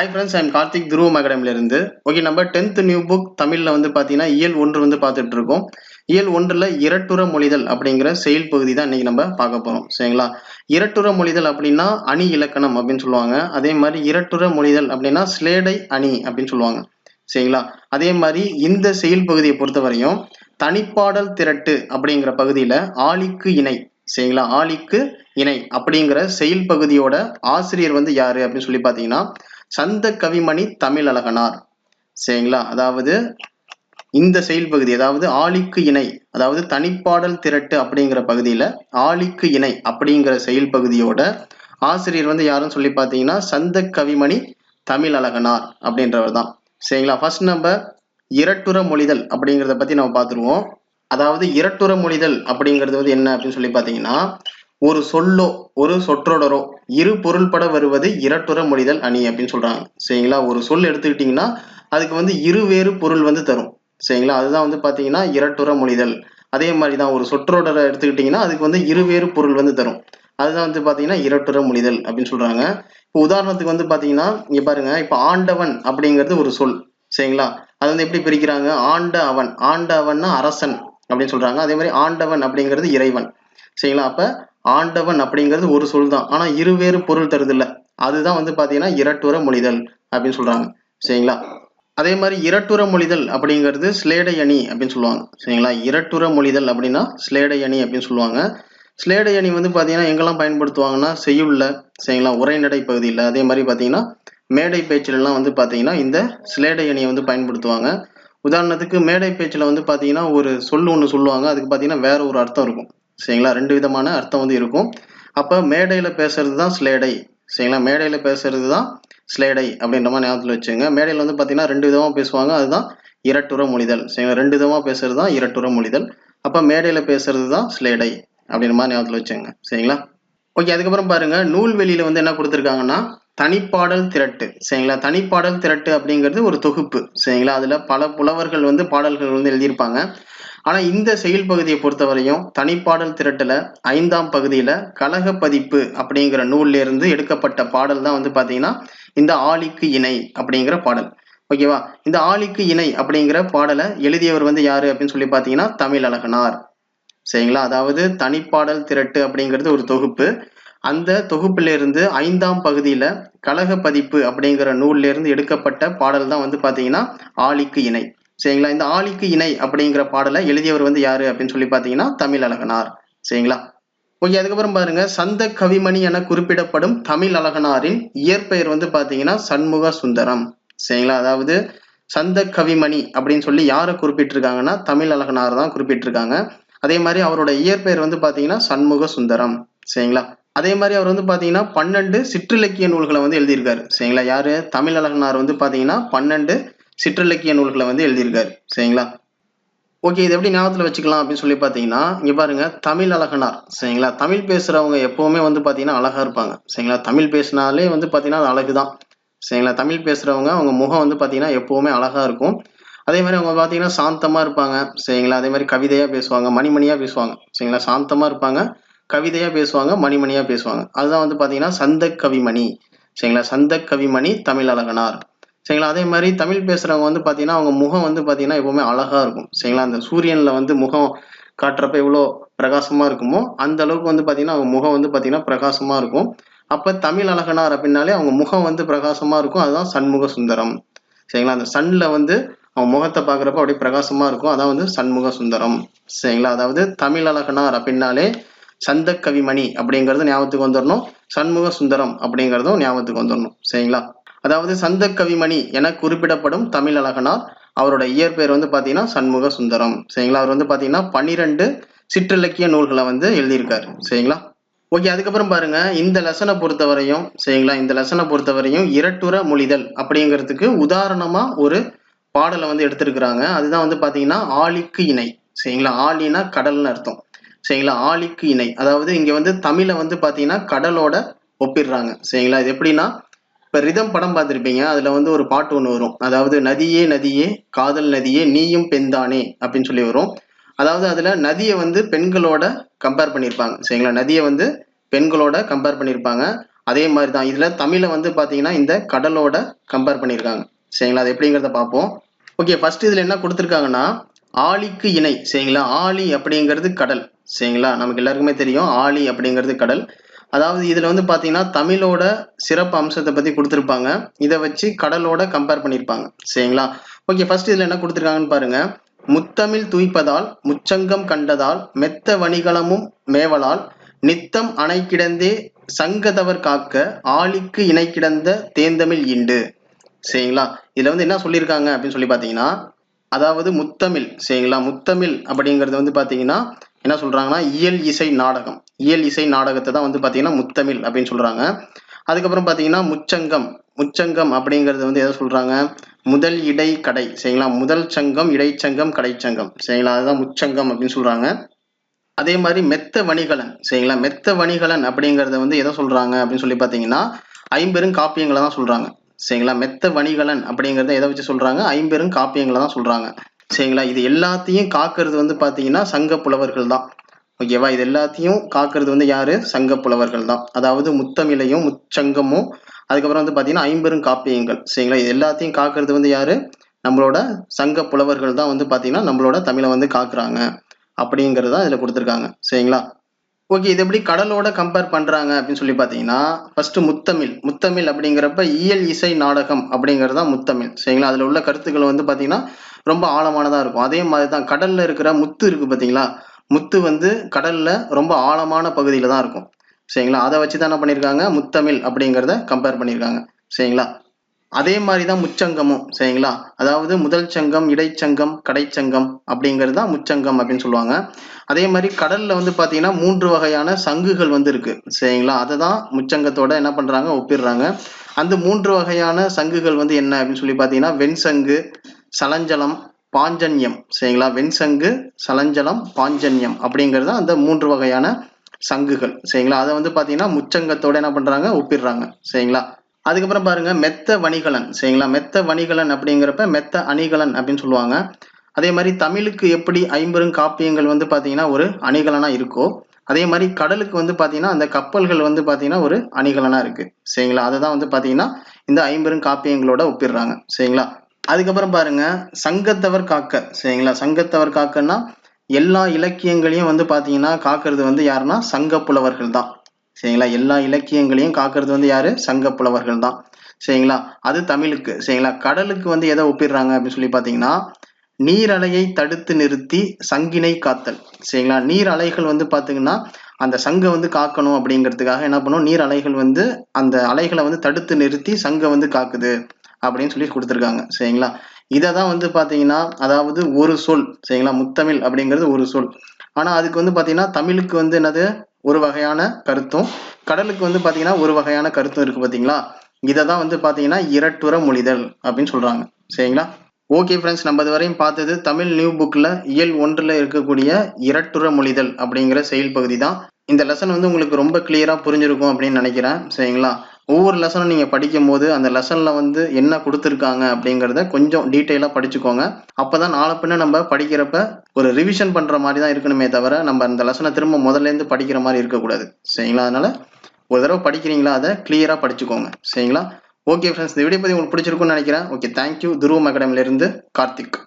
Hi friends, I'm Karthik துருவம் அகாடமிலிருந்து. Okay, நம்ம 10th new book தமிழில் வந்து பார்த்தீங்கன்னா இயல் 1 வந்து பார்த்துட்டு இருக்கோம். இயல் 1ல் இரட்டுற மொழிதல் அப்படிங்கிற செயல் பகுதி தான் இன்னைக்கு நம்ம பார்க்க போகிறோம். சரிங்களா? இரட்டுற மொழிதல் அப்படின்னா அணி இலக்கணம் அப்படின்னு சொல்லுவாங்க. அதே மாதிரி இரட்டுற மொழிதல் அப்படின்னா ஸ்லேடை அணி அப்படின்னு சொல்லுவாங்க. சரிங்களா? அதே மாதிரி இந்த செயல் பகுதியை பொறுத்தவரையும் தனிப்பாடல் திரட்டு அப்படிங்கிற பகுதியில் ஆளிக்கு இணை, சரிங்களா, ஆளிக்கு இணை அப்படிங்கிற செயல் பகுதியோட ஆசிரியர் வந்து யாரு அப்படின்னு சொல்லி பார்த்தீங்கன்னா சந்த கவிமணி தமிழழகனார். சரிங்களா? அதாவது இந்த செயல் பகுதி, அதாவது ஆளிக்கு இணை, அதாவது தனிப்பாடல் திரட்டு அப்படிங்கிற பகுதியில ஆளிக்கு இணை அப்படிங்கிற செயல் பகுதியோட ஆசிரியர் வந்து யாருன்னு சொல்லி பார்த்தீங்கன்னா சந்த கவிமணி தமிழழகனார் அப்படின்றவர் தான். சரிங்களா? ஃபர்ஸ்ட் நம்ம இரட்டுற மொழிதல் அப்படிங்கிறத பத்தி நம்ம பார்த்துருவோம். அதாவது இரட்டுற மொழிதல் அப்படிங்கிறது வந்து என்ன அப்படின்னு சொல்லி பார்த்தீங்கன்னா ஒரு சொல்லோ ஒரு சொற்றொடரோ இரு பொருள்பட வருவது இரட்டுற மொழிதல் அணி அப்படின்னு சொல்றாங்க. சரிங்களா? ஒரு சொல் எடுத்துக்கிட்டீங்கன்னா அதுக்கு வந்து இருவேறு பொருள் வந்து தரும். சரிங்களா? அதுதான் வந்து பாத்தீங்கன்னா இரட்டுற மொழிதல். அதே மாதிரிதான் ஒரு சொற்றொடரை எடுத்துக்கிட்டீங்கன்னா அதுக்கு வந்து இருவேறு பொருள் வந்து தரும். அதுதான் வந்து பாத்தீங்கன்னா இரட்டுற மொழிதல் அப்படின்னு சொல்றாங்க. இப்போ உதாரணத்துக்கு வந்து பாத்தீங்கன்னா இங்க பாருங்க, இப்ப ஆண்டவன் அப்படிங்கிறது ஒரு சொல். சரிங்களா? அது வந்து எப்படி பிரிக்கிறாங்க? ஆண்ட அவன், ஆண்ட அவன்னா அரசன் அப்படின்னு சொல்றாங்க. அதே மாதிரி ஆண்டவன் அப்படிங்கிறது இறைவன். சரிங்களா? அப்ப ஆண்டவன் அப்படிங்கிறது ஒரு சொல் தான், ஆனா இருவேறு பொருள் தருது இல்ல, அதுதான் வந்து பாத்தீங்கன்னா இரட்டுற மொழிதல் அப்படின்னு சொல்றாங்க. சரிங்களா? அதே மாதிரி இரட்டுற மொழிதல் அப்படிங்கிறது ஸ்லேடை அணி அப்படின்னு சொல்லுவாங்க. சரிங்களா? இரட்டுற மொழிதல் அப்படின்னா ஸ்லேடை அணி அப்படின்னு சொல்லுவாங்க. ஸ்லேடை அணி வந்து பாத்தீங்கன்னா எங்கெல்லாம் பயன்படுத்துவாங்கன்னா செய்யுள்ல, சரிங்களா, உரைநடை பகுதியில், அதே மாதிரி பாத்தீங்கன்னா மேடை பேச்சில எல்லாம் வந்து பாத்தீங்கன்னா இந்த ஸ்லேடை அணியை வந்து பயன்படுத்துவாங்க. உதாரணத்துக்கு மேடை பேச்சில் வந்து பாத்தீங்கன்னா ஒரு சொல் ஒன்று சொல்லுவாங்க, அதுக்கு பாத்தீங்கன்னா வேற ஒரு அர்த்தம் இருக்கும். சரிங்களா? ரெண்டு விதமான அர்த்தம் வந்து இருக்கும். அப்ப மேடையில பேசுறது தான் ஸ்லேடை. சரிங்களா? மேடையில பேசுறது தான் ஸ்லேடை அப்படின்ற மாதிரி ஞாபகத்தில் வச்சுங்க. மேடையில் வந்து பாத்தீங்கன்னா ரெண்டு விதமா பேசுவாங்க, அதுதான் இரட்டுற மொழிதல். சரிங்களா? ரெண்டு விதமா பேசுறது தான் இரட்டுற மொழிதல். அப்ப மேடையில பேசுறது தான் ஸ்லேடை அப்படின்ற மாதிரி ஞாபகத்தில் வச்சுங்க. சரிங்களா? ஓகே, அதுக்கப்புறம் பாருங்க, நூல்வெளியில வந்து என்ன கொடுத்துருக்காங்கன்னா தனிப்பாடல் திரட்டு. சரிங்களா? தனிப்பாடல் திரட்டு அப்படிங்கிறது ஒரு தொகுப்பு. சரிங்களா? அதுல பல புலவர்கள் வந்து பாடல்கள் வந்து எழுதியிருப்பாங்க. ஆனா இந்த செயல் பகுதியை பொறுத்தவரையும் தனிப்பாடல் திரட்டுல 5ஆம் பகுதியில கழக பதிப்பு அப்படிங்கிற நூல்ல இருந்து எடுக்கப்பட்ட பாடல் தான் வந்து பாத்தீங்கன்னா இந்த ஆளிக்கு இணை அப்படிங்கிற பாடல். ஓகேவா? இந்த ஆளிக்கு இணை அப்படிங்கிற பாடலை எழுதியவர் வந்து யாரு அப்படின்னு சொல்லி பாத்தீங்கன்னா தமிழழகனார். சரிங்களா? அதாவது தனிப்பாடல் திரட்டு அப்படிங்கிறது ஒரு தொகுப்பு. அந்த தொகுப்புல இருந்து 5ஆம் பகுதியில கழக பதிப்பு அப்படிங்கிற நூல்ல இருந்து எடுக்கப்பட்ட பாடல் தான் வந்து பாத்தீங்கன்னா ஆளிக்கு இணை. சரிங்களா? இந்த ஆளிக்கு இணை அப்படிங்கிற பாடலை எழுதியவர் வந்து யாரு அப்படின்னு சொல்லி பாத்தீங்கன்னா தமிழழகனார். சரிங்களா? ஓகே, அதுக்கப்புறம் பாருங்க, சந்த கவிமணி என குறிப்பிடப்படும் தமிழழகனாரின் இயற்பெயர் வந்து பாத்தீங்கன்னா சண்முக சுந்தரம். சரிங்களா? அதாவது சந்த கவிமணி அப்படின்னு சொல்லி யாரை குறிப்பிட்டிருக்காங்கன்னா தமிழழகனார் தான் குறிப்பிட்டிருக்காங்க. அதே மாதிரி அவரோட இயற்பெயர் வந்து பாத்தீங்கன்னா சண்முக சுந்தரம். சரிங்களா? அதே மாதிரி அவர் வந்து பாத்தீங்கன்னா 12 சிற்றிலக்கிய நூல்களை வந்து எழுதியிருக்காரு. சரிங்களா? யாரு? தமிழழகனார் வந்து பாத்தீங்கன்னா 12 சிற்றிலக்கிய நூல்களை வந்து எழுதியிருக்காரு. சரிங்களா? ஓகே, இது எப்படி ஞாபகத்துல வச்சுக்கலாம் அப்படின்னு சொல்லி பாத்தீங்கன்னா இங்க பாருங்க, தமிழழகனார். சரிங்களா? தமிழ் பேசுறவங்க எப்பவுமே வந்து பாத்தீங்கன்னா அழகா இருப்பாங்க. சரிங்களா? தமிழ் பேசினாலே வந்து பாத்தீங்கன்னா அது அழகுதான். சரிங்களா? தமிழ் பேசுறவங்க அவங்க முகம் வந்து பாத்தீங்கன்னா எப்பவுமே அழகா இருக்கும். அதே மாதிரி அவங்க பாத்தீங்கன்னா சாந்தமா இருப்பாங்க. சரிங்களா? அதே மாதிரி கவிதையா பேசுவாங்க, மணிமணியா பேசுவாங்க. சரிங்களா? சாந்தமா இருப்பாங்க, கவிதையா பேசுவாங்க, மணிமணியா பேசுவாங்க. அதுதான் வந்து பாத்தீங்கன்னா சந்த கவிமணி. சரிங்களா? சந்த கவிமணி தமிழழகனார். சரிங்களா? அதே மாதிரி தமிழ் பேசுறவங்க வந்து பாத்தீங்கன்னா அவங்க முகம் வந்து பாத்தீங்கன்னா எப்பவுமே அழகா இருக்கும். சரிங்களா? அந்த சூரியன்ல வந்து முகம் காட்டுறப்ப எவ்வளோ பிரகாசமா இருக்குமோ அந்த அளவுக்கு வந்து பாத்தீங்கன்னா அவங்க முகம் வந்து பாத்தீங்கன்னா பிரகாசமா இருக்கும். அப்ப தமிழழகனார் அப்படின்னாலே அவங்க முகம் வந்து பிரகாசமா இருக்கும். அதுதான் சண்முக சுந்தரம். சரிங்களா? அந்த சன்ல வந்து அவன் முகத்தை பாக்குறப்ப அப்படியே பிரகாசமா இருக்கும், அதான் வந்து சண்முக சுந்தரம். சரிங்களா? அதாவது தமிழழகனார் அப்படின்னாலே சந்த கவிமணி அப்படிங்கிறது ஞாபகத்துக்கு வந்துடணும், சண்முக சுந்தரம் அப்படிங்கிறதும் ஞாபகத்துக்கு வந்துடணும். சரிங்களா? அதாவது சந்த கவிமணி என குறிப்பிடப்படும் தமிழழகனார், அவரோட இயற்பெயர் வந்து பாத்தீங்கன்னா சண்முக சுந்தரம். சரிங்களா? அவர் வந்து பாத்தீங்கன்னா 12 சிற்றிலக்கிய நூல்களை வந்து எழுதியிருக்காரு. சரிங்களா? ஓகே, அதுக்கப்புறம் பாருங்க, இந்த லெசனை பொறுத்தவரையும், சரிங்களா, இந்த லெசனை பொறுத்தவரையும் இரட்டுற மொழிதல் அப்படிங்கிறதுக்கு உதாரணமா ஒரு பாடலை வந்து எடுத்திருக்கிறாங்க. அதுதான் வந்து பாத்தீங்கன்னா ஆழிக்கு இணை. சரிங்களா? ஆழினா கடல்னு அர்த்தம். சரிங்களா? ஆழிக்கு இணை, அதாவது இங்க வந்து தமிழை வந்து பாத்தீங்கன்னா கடலோட ஒப்பிடுறாங்க. சரிங்களா? இது எப்படின்னா, இப்ப ரிதம் படம் பார்த்திருப்பீங்க, அதுல வந்து ஒரு பாட்டு ஒண்ணு வரும், அதாவது நதியே நதியே காதல் நதியே நீயும் பெண்தானே அப்படின்னு சொல்லி வரும். அதாவது அதுல நதியை வந்து பெண்களோட கம்பேர் பண்ணியிருப்பாங்க. சரிங்களா? நதியை வந்து பெண்களோட கம்பேர் பண்ணியிருப்பாங்க. அதே மாதிரி தான் இதுல தமிழை வந்து பாத்தீங்கன்னா இந்த கடலோட கம்பேர் பண்ணியிருக்காங்க. சரிங்களா, அது எப்படிங்கிறத பார்ப்போம். ஓகே, ஃபர்ஸ்ட் இதுல என்ன கொடுத்துருக்காங்கன்னா ஆழிக்கு இணை. சரிங்களா, ஆழி அப்படிங்கிறது கடல். சரிங்களா, நமக்கு எல்லாருக்குமே தெரியும் ஆழி அப்படிங்கிறது கடல். அதாவது இதுல வந்து பாத்தீங்கன்னா தமிழோட சிறப்பு அம்சத்தை பத்தி கொடுத்துருப்பாங்க. இதை வச்சு கடலோட கம்பேர் பண்ணியிருப்பாங்க. சரிங்களா, ஓகே, ஃபர்ஸ்ட் இதுல என்ன கொடுத்துருக்காங்கன்னு பாருங்க. முத்தமிழ் துய்ப்பதால் முச்சங்கம் கண்டதால் மெத்த வணிகளமும் மேவலால் நித்தம் அணை கிடந்தே சங்கதவர் காக்க ஆழிக்கு இணை கிடந்த தேந்தமிழ் ஈண்டு. சரிங்களா, இதுல வந்து என்ன சொல்லியிருக்காங்க அப்படின்னு சொல்லி பாத்தீங்கன்னா, அதாவது முத்தமிழ். சரிங்களா, முத்தமிழ் அப்படிங்கிறது வந்து பாத்தீங்கன்னா என்ன சொல்றாங்கன்னா இயல் இசை நாடகம். இயல் இசை நாடகத்தை தான் வந்து பாத்தீங்கன்னா முத்தமிழ் அப்படின்னு சொல்றாங்க. அதுக்கப்புறம் பாத்தீங்கன்னா முச்சங்கம். முச்சங்கம் அப்படிங்கிறது வந்து எதை சொல்றாங்க, முதல் இடை கடை. சரிங்களா, முதல் சங்கம், இடைச்சங்கம், கடைச்சங்கம். சரிங்களா, அதுதான் முச்சங்கம் அப்படின்னு சொல்றாங்க. அதே மாதிரி மெத்த வணிகலன். சரிங்களா, மெத்த வணிகலன் அப்படிங்கறத வந்து எதை சொல்றாங்க அப்படின்னு சொல்லி பாத்தீங்கன்னா ஐம்பெரும் காப்பியங்களை தான் சொல்றாங்க. சரிங்களா, மெத்த வணிகலன் அப்படிங்கறத எதை வச்சு சொல்றாங்க, ஐம்பெரும் காப்பியங்களை தான் சொல்றாங்க. சரிங்களா, இது எல்லாத்தையும் காக்கிறது வந்து பாத்தீங்கன்னா சங்க புலவர்கள் தான். ஓகேவா, இது எல்லாத்தையும் காக்கிறது வந்து யாரு, சங்க புலவர்கள் தான். அதாவது முத்தமிழையும் முச்சங்கமும் அதுக்கப்புறம் வந்து பாத்தீங்கன்னா ஐம்பெரும் காப்பியங்கள். சரிங்களா, இது எல்லாத்தையும் காக்கிறது வந்து யாரு, நம்மளோட சங்க புலவர்கள் தான் வந்து பாத்தீங்கன்னா நம்மளோட தமிழை வந்து காக்குறாங்க அப்படிங்கிறது தான் இதுல கொடுத்துருக்காங்க. சரிங்களா, ஓகே, இது எப்படி கடலோட கம்பேர் பண்றாங்க அப்படின்னு சொல்லி பாத்தீங்கன்னா ஃபர்ஸ்ட் முத்தமிழ். முத்தமிழ் அப்படிங்கிறப்ப இயல் இசை நாடகம் அப்படிங்கிறது தான் முத்தமிழ். சரிங்களா, அதுல உள்ள கருத்துக்கள் வந்து பாத்தீங்கன்னா ரொம்ப ஆழமானதா இருக்கும். அதே மாதிரிதான் கடல்ல இருக்கிற முத்து இருக்கு பாத்தீங்களா, முத்து வந்து கடல்ல ரொம்ப ஆழமான பகுதியில தான் இருக்கும். சரிங்களா, அதை வச்சுதான் என்ன பண்ணிருக்காங்க, முத்தமிழ் அப்படிங்கிறத கம்பேர் பண்ணிருக்காங்க. சரிங்களா, அதே மாதிரிதான் முச்சங்கமும். சரிங்களா, அதாவது முதல் சங்கம், இடைச்சங்கம், கடைச்சங்கம் அப்படிங்கிறது தான் முச்சங்கம் அப்படின்னு சொல்லுவாங்க. அதே மாதிரி கடல்ல வந்து பாத்தீங்கன்னா 3 வகையான சங்குகள் வந்து இருக்கு. சரிங்களா, அதை தான் முச்சங்கத்தோட என்ன பண்றாங்க, ஒப்பிடுறாங்க. அந்த 3 வகையான சங்குகள் வந்து என்ன அப்படின்னு சொல்லி பாத்தீங்கன்னா வெண்சங்கு, சலஞ்சலம், பாஞ்சன்யம். சரிங்களா, வெண்சங்கு, சலஞ்சலம், பாஞ்சன்யம் அப்படிங்கிறது அந்த 3 வகையான சங்குகள். சரிங்களா, அதை வந்து பாத்தீங்கன்னா முச்சங்கத்தோட என்ன பண்றாங்க, ஒப்பிடுறாங்க. சரிங்களா, அதுக்கப்புறம் பாருங்க மெத்த வணிகலன். சரிங்களா, மெத்த வணிகலன் அப்படிங்கிறப்ப மெத்த அணிகலன் அப்படின்னு சொல்லுவாங்க. அதே மாதிரி தமிழுக்கு எப்படி ஐம்பெரும் காப்பியங்கள் வந்து பாத்தீங்கன்னா ஒரு அணிகலனா இருக்கோ, அதே மாதிரி கடலுக்கு வந்து பாத்தீங்கன்னா அந்த கப்பல்கள் வந்து பாத்தீங்கன்னா ஒரு அணிகலனா இருக்கு. சரிங்களா, அதுதான் வந்து பாத்தீங்கன்னா இந்த ஐம்பெரும் காப்பியங்களோட ஒப்பிடுறாங்க. சரிங்களா, அதுக்கப்புறம் பாருங்க சங்கத்தவர் காக்க. சரிங்களா, சங்கத்தவர் காக்கன்னா எல்லா இலக்கியங்களையும் வந்து பாத்தீங்கன்னா காக்கிறது வந்து யாருன்னா சங்க புலவர்கள் தான். சரிங்களா, எல்லா இலக்கியங்களையும் காக்கிறது வந்து யாரு, சங்க புலவர்கள் தான். சரிங்களா, அது தமிழுக்கு. சரிங்களா, கடலுக்கு வந்து எதை ஒப்பிடுறாங்க அப்படின்னு சொல்லி பாத்தீங்கன்னா நீரலையை தடுத்து நிறுத்தி சங்கினை காத்தல். சரிங்களா, நீர் அலைகள் வந்து பாத்தீங்கன்னா அந்த சங்கை வந்து காக்கணும் அப்படிங்கிறதுக்காக என்ன பண்ணும், நீர் அலைகள் வந்து அந்த அலைகளை வந்து தடுத்து நிறுத்தி சங்கை வந்து காக்குது அப்படின்னு சொல்லி கொடுத்துருக்காங்க. சரிங்களா, இதை தான் வந்து பாத்தீங்கன்னா அதாவது ஒரு சொல். சரிங்களா, முத்தமிழ் அப்படிங்கிறது ஒரு சொல். ஆனா அதுக்கு வந்து பாத்தீங்கன்னா தமிழுக்கு வந்து என்னது ஒரு வகையான கருத்தும், கடலுக்கு வந்து பாத்தீங்கன்னா ஒரு வகையான கருத்தும் இருக்கு பாத்தீங்களா. இதை தான் வந்து பாத்தீங்கன்னா இரட்டுற மொழிதல் அப்படின்னு சொல்றாங்க. சரிங்களா, ஓகே ஃப்ரெண்ட்ஸ், நம்ம இதுவரையும் பார்த்தது தமிழ் நியூ புக்ல இயல் 1ல இருக்கக்கூடிய இரட்டுற மொழிதல் அப்படிங்கிற செயல் பகுதி தான். இந்த லெசன் வந்து உங்களுக்கு ரொம்ப கிளியரா புரிஞ்சிருக்கும் அப்படின்னு நினைக்கிறேன். சரிங்களா, ஒவ்வொரு லெசனும் நீங்க படிக்கும் போது அந்த லெசன்ல வந்து என்ன கொடுத்துருக்காங்க அப்படிங்கிறத கொஞ்சம் டீட்டெயிலா படிச்சுக்கோங்க. அப்பதான் நாளை பின்ன நம்ம படிக்கிறப்ப ஒரு ரிவிஷன் பண்ற மாதிரி தான் இருக்கணுமே தவிர நம்ம அந்த லெசனை திரும்ப முதல்ல இருந்து படிக்கிற மாதிரி இருக்கக்கூடாது. சரிங்களா, அதனால ஒரு தடவை படிக்கிறீங்களா அதை கிளியரா படிச்சுக்கோங்க. சரிங்களா, ஓகே ஃப்ரெண்ட்ஸ், இந்த வீடியோ பத்தி உங்களுக்கு பிடிச்சிருக்கும்னு நினைக்கிறேன். Okay, thank you. துருவம் அகாடமில இருந்து கார்த்திக்.